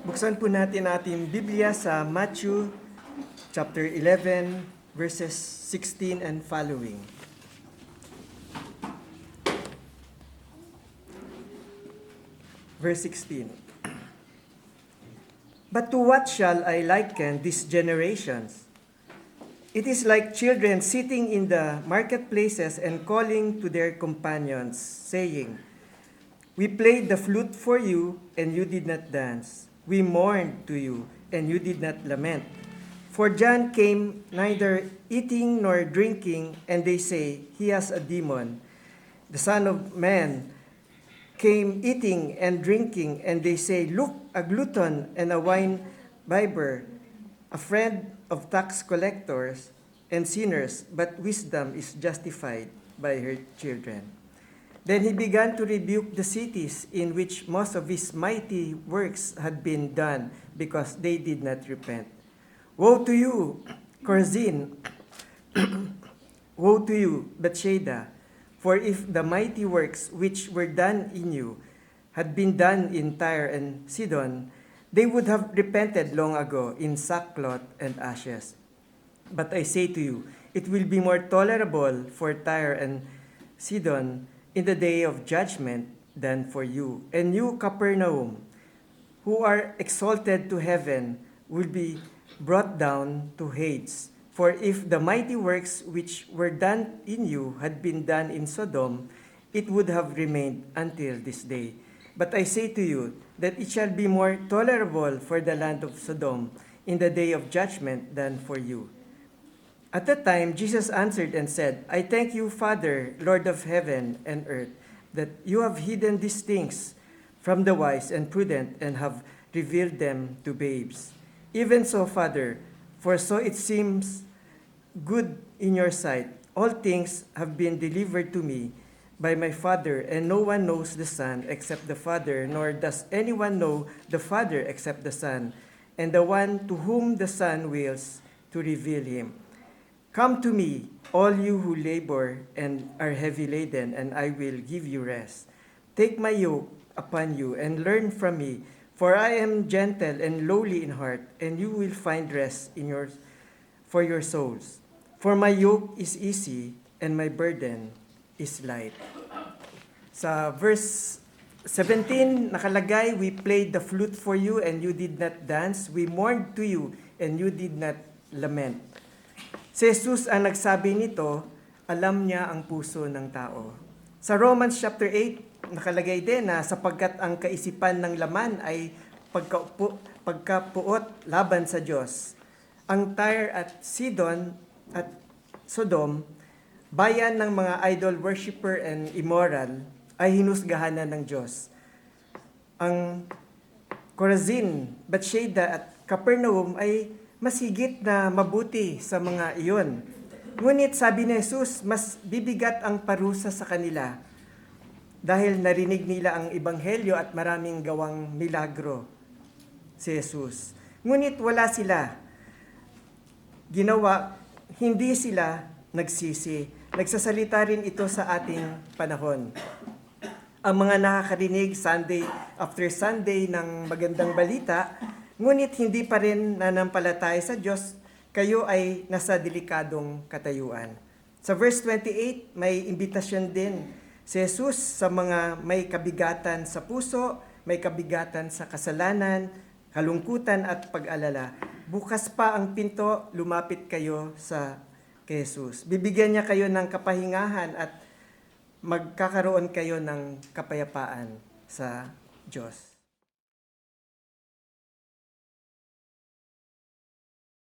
Buksan po natin ating Biblia sa Matthew chapter 11 verses 16 and following. Verse 16. But to what shall I liken these generations? It is like children sitting in the marketplaces and calling to their companions, saying, We played the flute for you, and you did not dance. We mourned to you, and you did not lament. For John came neither eating nor drinking, and they say, He has a demon. The Son of Man came eating and drinking, and they say, Look, a glutton and a wine bibber, a friend of tax collectors and sinners, but wisdom is justified by her children. Then he began to rebuke the cities in which most of his mighty works had been done, because they did not repent. Woe to you, Chorazin! Woe to you, Bethsaida! For if the mighty works which were done in you had been done in Tyre and Sidon, they would have repented long ago in sackcloth and ashes. But I say to you, it will be more tolerable for Tyre and Sidon in the day of judgment than for you. And you, Capernaum, who are exalted to heaven, will be brought down to Hades. For if the mighty works which were done in you had been done in Sodom, it would have remained until this day. But I say to you that it shall be more tolerable for the land of Sodom in the day of judgment than for you. At that time, Jesus answered and said, I thank you, Father, Lord of heaven and earth, that you have hidden these things from the wise and prudent and have revealed them to babes. Even so, Father, for so it seems good in your sight. All things have been delivered to me by my Father, and no one knows the Son except the Father, nor does anyone know the Father except the Son, and the one to whom the Son wills to reveal him. Come to me, all you who labor and are heavy laden, and I will give you rest. Take my yoke upon you and learn from me, for I am gentle and lowly in heart, and you will find rest for your souls. For my yoke is easy and my burden is light. Sa verse 17 nakalagay, we played the flute for you and you did not dance. We mourned to you and you did not lament. Si Jesus ang nagsabi nito, alam niya ang puso ng tao. Sa Romans chapter 8, nakalagay din na sapagkat ang kaisipan ng laman ay pagkapuot laban sa Diyos. Ang Tyre at Sidon at Sodom, bayan ng mga idol worshipper and immoral, ay hinusgahan na ng Diyos. Ang Chorazin, Bethsaida at Capernaum ay mas higit na mabuti sa mga iyon. Ngunit sabi ni Jesus, mas bibigat ang parusa sa kanila dahil narinig nila ang ebanghelyo at maraming gawang milagro si Jesus. Ngunit wala sila ginawa, hindi sila nagsisi. Nagsasalita rin ito sa ating panahon. Ang mga nakakarinig Sunday after Sunday ng magandang balita, ngunit hindi pa rin nanampalataya sa Diyos, kayo ay nasa delikadong katayuan. Sa verse 28, may imbitasyon din si Jesus sa mga may kabigatan sa puso, may kabigatan sa kasalanan, kalungkutan at pag-alala. Bukas pa ang pinto, lumapit kayo kay Jesus. Bibigyan niya kayo ng kapahingahan at magkakaroon kayo ng kapayapaan sa Diyos.